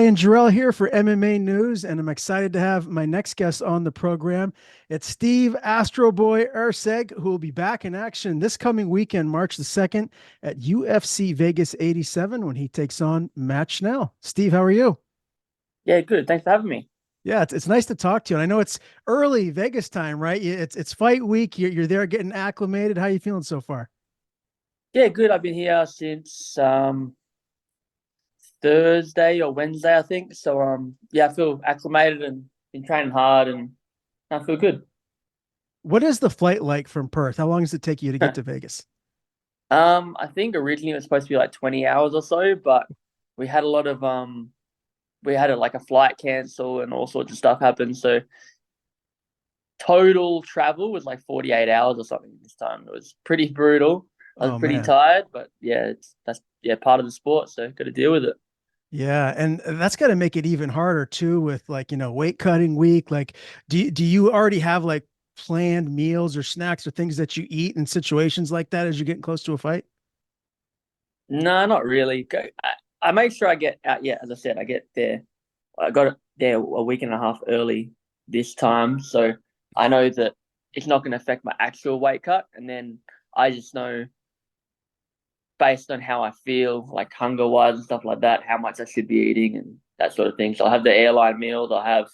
Ryan Jarrell here for MMA News, and I'm excited to have my next guest on the program. It's Steve Astro Boy Erceg, who will be back in action this coming weekend, March the 2nd, at UFC Vegas 87 when he takes on Matt Schnell. Steve, how are you? Yeah, good. Thanks for having me. Yeah, it's nice to talk to you. And I know it's early Vegas time, right? It's fight week. You're there getting acclimated. How are you feeling so far? Yeah, good. I've been here since Thursday or Wednesday, I think. So yeah, I feel acclimated and been training hard and I feel good. What is the flight like from Perth? How long does it take you to get to Vegas? I think originally it was supposed to be like 20 hours or so, but we had a lot of we had like a flight cancel and all sorts of stuff happen. So total travel was like 48 hours or something this time. It was pretty brutal. I was Oh pretty man. tired, but yeah, that's part of the sport, so got to deal with it. Yeah, and that's got to make it even harder too with like, weight cutting week. Like, do you already have like planned meals or snacks or things that you eat in situations like that as you're getting close to a fight? No, not really. I make sure I get out. Yeah, as I said, I get there. I got there a week and a half early this time, so I know that it's not going to affect my actual weight cut. And then I just know based on how I feel, like hunger wise and stuff like that, how much I should be eating and that sort of thing. So I'll have the airline meals. I'll have,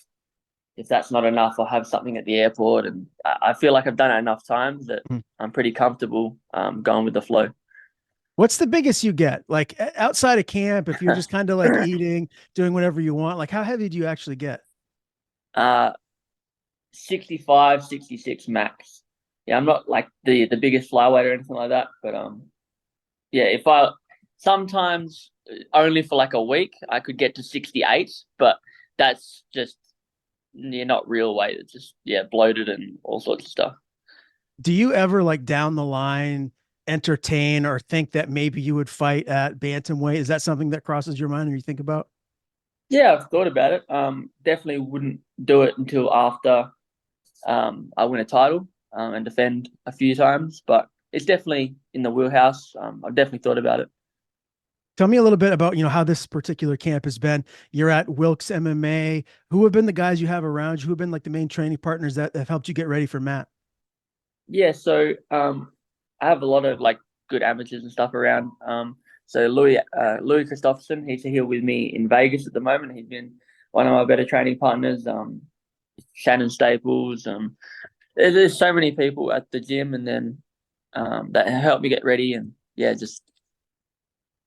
if that's not enough, I'll have something at the airport. And I feel like I've done it enough times that Hmm. I'm pretty comfortable going with the flow. What's the biggest you get? Like outside of camp, if you're just kind of like eating, doing whatever you want, like how heavy do you actually get? uh, 65, 66 max. Yeah, I'm not like the biggest flyweight or anything like that, but yeah, if I sometimes only for like a week I could get to 68, but that's just not real weight. It's just bloated and all sorts of stuff. Do you ever like down the line entertain or think that maybe you would fight at bantamweight? Is that something that crosses your mind or you think about? Yeah, I've thought about it. Definitely wouldn't do it until after I win a title and defend a few times, but it's definitely in the wheelhouse. I've definitely thought about it. Tell me a little bit about, how this particular camp has been. You're at Wilkes MMA. Who have been the guys you have around you? Who have been like the main training partners that have helped you get ready for Matt? Yeah, so I have a lot of like good amateurs and stuff around. So Louis Christopherson, he's here with me in Vegas at the moment. He's been one of my better training partners. Shannon Staples. There's so many people at the gym, and then that help me get ready, and yeah, just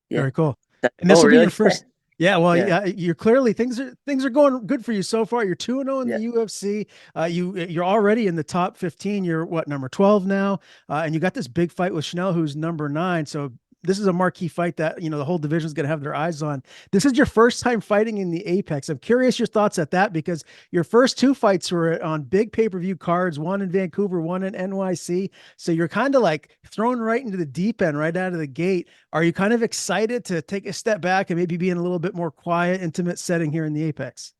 yeah, Very cool. that's And this all will be really. your first. Yeah, well, Yeah, yeah, you're clearly things are going good for you so far. You're 2-0 in the yeah. UFC. You're already in the top 15. You're what, number 12 now? And you got this big fight with Schnell, who's number 9. So this is a marquee fight that, the whole division is going to have their eyes on. This is your first time fighting in the Apex. I'm curious your thoughts at that because your first two fights were on big pay-per-view cards, one in Vancouver, one in NYC. So you're kind of like thrown right into the deep end right out of the gate. Are you kind of excited to take a step back and maybe be in a little bit more quiet, intimate setting here in the Apex?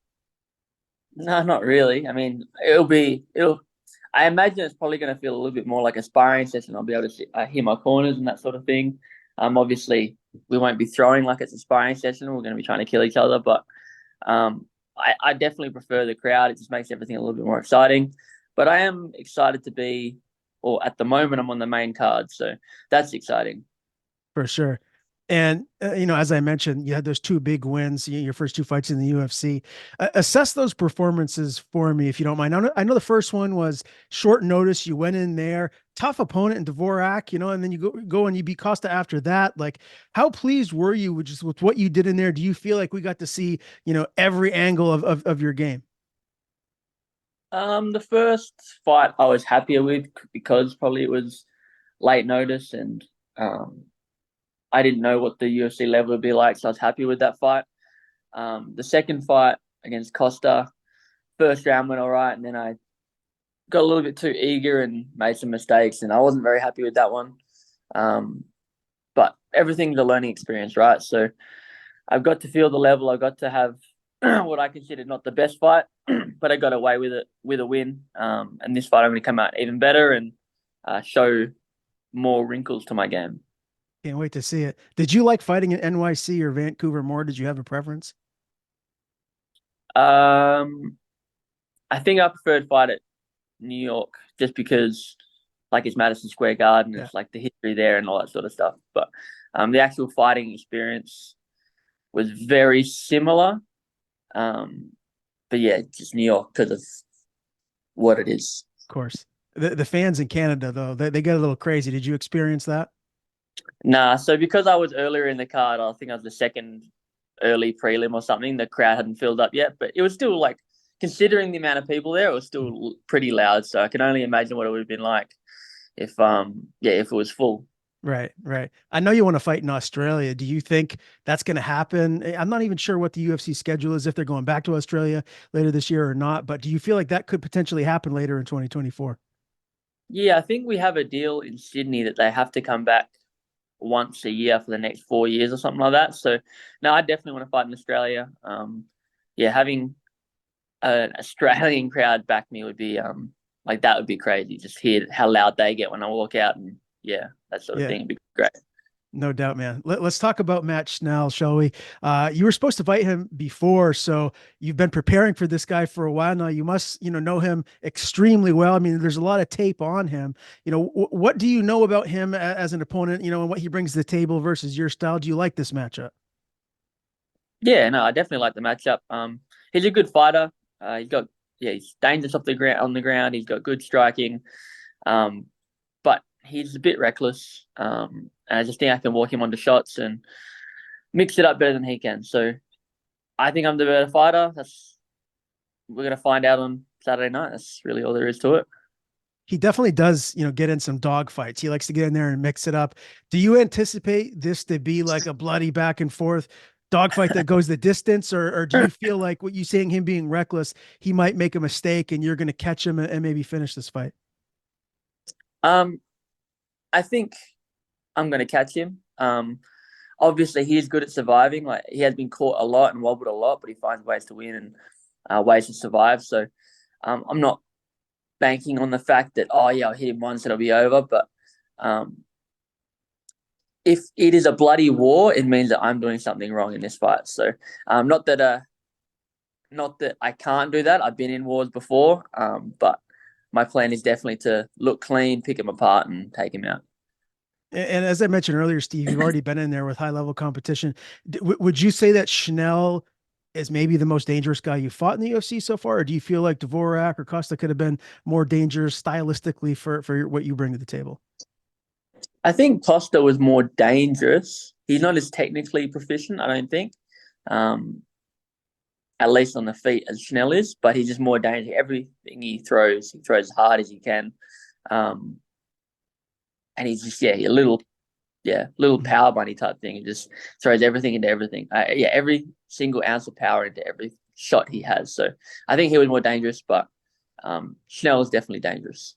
No, not really. I mean, it'll. I imagine it's probably going to feel a little bit more like a sparring session. I'll be able to hear my corners and that sort of thing. Obviously, we won't be throwing like it's a sparring session. We're going to be trying to kill each other, but I definitely prefer the crowd. It just makes everything a little bit more exciting. But I am excited to be, or at the moment, I'm on the main card, so that's exciting. For sure. And as I mentioned, you had those two big wins, your first two fights in the UFC. Assess those performances for me, if you don't mind. I know the first one was short notice. You went in there, tough opponent in Dvorak, and then you go and you beat Costa after that. Like, how pleased were you with just with what you did in there? Do you feel like we got to see, every angle of your game? The first fight I was happier with because probably it was late notice and um, I didn't know what the UFC level would be like, so I was happy with that fight. The second fight against Costa, first round went all right, and then I got a little bit too eager and made some mistakes, and I wasn't very happy with that one. Um, but everything's a learning experience, right? So I've got to feel the level. I got to have what I considered not the best fight, but I got away with it with a win. And this fight, I'm going to come out even better and show more wrinkles to my game. Can't wait to see it. Did you like fighting in NYC or Vancouver more? Did you have a preference? Um, I think I prefer to fight at New York just because, like, it's Madison Square Garden, Yeah, it's like the history there and all that sort of stuff. But the actual fighting experience was very similar. Um, but yeah, just New York because of what it is. of course. The fans in Canada though, they get a little crazy. Did you experience that? Nah, so because I was earlier in the card, I think I was the second early prelim or something. The crowd hadn't filled up yet, but it was still like, considering the amount of people there, it was still pretty loud. So I can only imagine what it would have been like if yeah, if it was full. Right, right. I know you want to fight in Australia. Do you think that's going to happen? I'm not even sure what the UFC schedule is, if they're going back to Australia later this year or not, but do you feel like that could potentially happen later in 2024? Yeah, I think we have a deal in Sydney that they have to come back once a year for the next 4 years or something like that. So no, I definitely want to fight in Australia. Yeah, having an Australian crowd back me would be like that would be crazy. Just hear how loud they get when I walk out, and yeah, that sort of Yeah. thing would be great. No doubt, man. Us talk about Matt Schnell, shall we? You were supposed to fight him before, so you've been preparing for this guy for a while now. You must, know him extremely well. I mean, there's a lot of tape on him. What do you know about him as an opponent? And what he brings to the table versus your style. Do you like this matchup? Yeah, no, I definitely like the matchup. He's a good fighter. He's got yeah, he's dangerous off the ground on the ground. He's got good striking. Um, but he's a bit reckless. And I just think I can walk him onto shots and mix it up better than he can. So I think I'm the better fighter. That's We're gonna find out on Saturday night. That's really all there is to it. He definitely does, get in some dog fights. He likes to get in there and mix it up. Do you anticipate this to be like a bloody back and forth dogfight that goes the distance, or do you feel like what you saying him being reckless, he might make a mistake and you're going to catch him and maybe finish this fight? Um, I think I'm gonna catch him. Obviously he's good at surviving. Like, he has been caught a lot and wobbled a lot, but he finds ways to win and ways to survive. So I'm not banking on the fact that, oh yeah, I'll hit him once, it'll be over. But um, if it is a bloody war, it means that I'm doing something wrong in this fight. So not that I can't do that. I've been in wars before, but my plan is definitely to look clean, pick him apart, and take him out. And as I mentioned earlier, Steve, you've already been in there with high level competition. Would you say that Schnell is maybe the most dangerous guy you fought in the UFC so far, or do you feel like Dvorak or Costa could have been more dangerous stylistically for what you bring to the table? I think Costa was more dangerous. He's not as technically proficient, I don't think, um, at least on the feet as Schnell is, but he's just more dangerous. Everything he throws as hard as he can. Um, and he's just, little Mhm. power bunny type thing. He just throws everything into everything. Yeah, every single ounce of power into every shot he has. So I think he was more dangerous, but Schnell is definitely dangerous.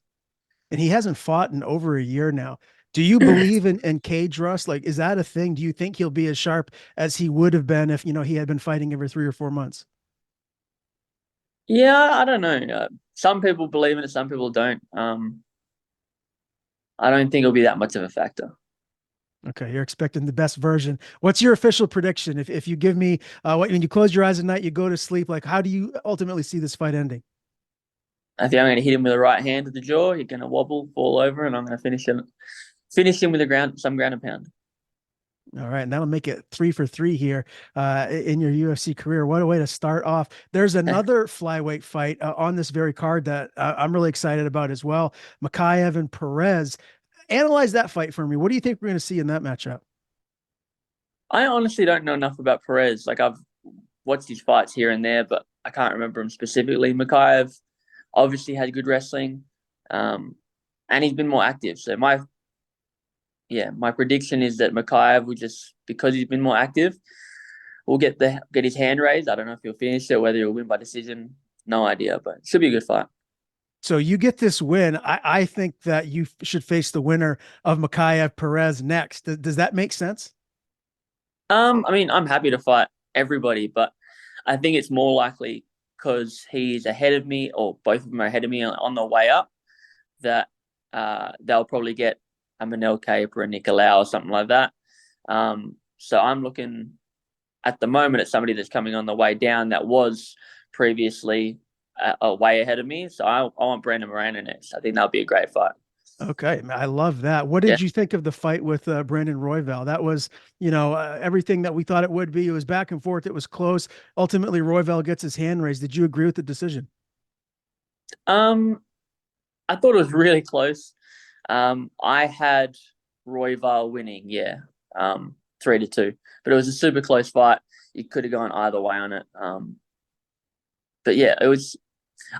And he hasn't fought in over a year now. Do you believe in cage rust? Like, is that a thing? Do you think he'll be as sharp as he would have been if he had been fighting every 3 or 4 months? Yeah, I don't know. Some people believe in it, some people don't. I don't think it'll be that much of a factor. Okay, you're expecting the best version. What's your official prediction? If you give me when you close your eyes at night, you go to sleep. Like, how do you ultimately see this fight ending? I think I'm going to hit him with a right hand to the jaw. He's going to wobble, fall over, and I'm going to finish him with some ground and pound. All right, and that'll make it 3 for 3 here in your UFC career. What a way to start off! There's another flyweight fight on this very card that I'm really excited about as well. Makayev and Perez. Analyze that fight for me. What do you think we're going to see in that matchup? I honestly don't know enough about Perez. Like, I've watched his fights here and there, but I can't remember him specifically. Makayev obviously has good wrestling, um, and he's been more active. So my prediction is that Makayev will just, because he's been more active, will get his hand raised. I don't know if he'll finish it, whether he'll win by decision. No idea, but it should be a good fight. So you get this win. I think that you should face the winner of Makayev Perez next. Does that make sense? I mean, I'm happy to fight everybody, but I think it's more likely because he's ahead of me, or both of them are ahead of me on the way up, that they'll probably get a Manel Cape or a Nicolau or something like that. So I'm looking at the moment at somebody that's coming on the way down that was previously way ahead of me. So I want Brandon Moreno next. I think that'll be a great fight. Okay, I love that. What Yeah. did you think of the fight with Brandon Royval? That was, everything that we thought it would be. It was back and forth. It was close. Ultimately, Royval gets his hand raised. Did you agree with the decision? Um, I thought it was really close. I had Royval winning, yeah, 3-2, but it was a super close fight. You could have gone either way on it. But yeah, it was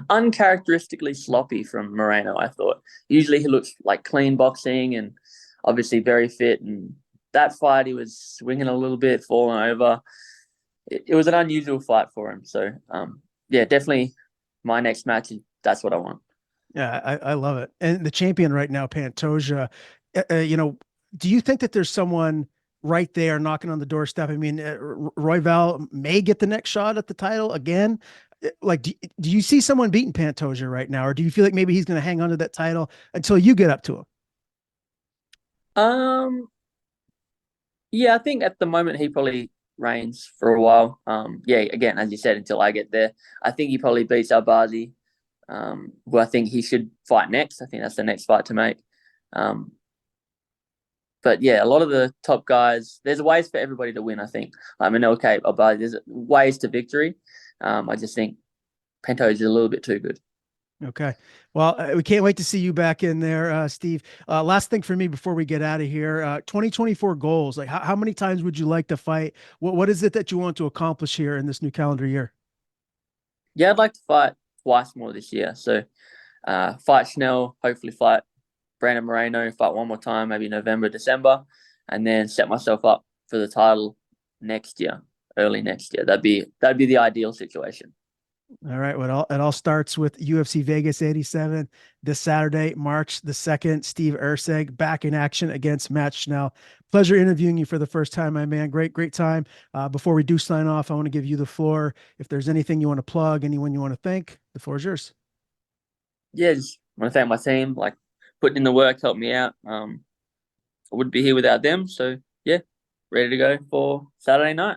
uncharacteristically sloppy from Moreno, I thought. Usually he looks like clean boxing and obviously very fit. And that fight, he was swinging a little bit, falling over. It was an unusual fight for him. So, yeah, definitely my next match, that's what I want. Yeah, I love it. And the champion right now, Pantoja, uh, uh, you know, do you think that there's someone right there knocking on the doorstep? I mean, Royval may get the next shot at the title again. Like, do you see someone beating Pantoja right now, or do you feel like maybe he's going to hang on to that title until you get up to him? Um, yeah, I think at the moment he probably reigns for a while. Yeah, again, as you said, until I get there, I think he probably beats Albazi. Who I think he should fight next. I think that's the next fight to make. Um, but yeah, a lot of the top guys, there's ways for everybody to win. I think. I mean, okay, Albazi, there's ways to victory. I just think Pantoja is a little bit too good. Okay. Well, we can't wait to see you back in there, Steve. Last thing for me before we get out of here, 2024 goals. Like, how many times would you like to fight? What is it that you want to accomplish here in this new calendar year? Yeah, I'd like to fight twice more this year. So, fight Schnell, hopefully fight Brandon Moreno, fight one more time, maybe November, December, and then set myself up for the title next year, early next year. That'd be the ideal situation. All right. Well, it all starts with UFC Vegas 87 this Saturday, March the 2nd. Steve Erceg back in action against Matt Schnell. Pleasure interviewing you for the first time, my man. Great time. Before we do sign off, I want to give you the floor. If there's anything you want to plug, anyone you want to thank, the floor is yours. Yeah, just want to thank my team. Like putting in the work, helped me out. I wouldn't be here without them. So yeah, ready to go for Saturday night.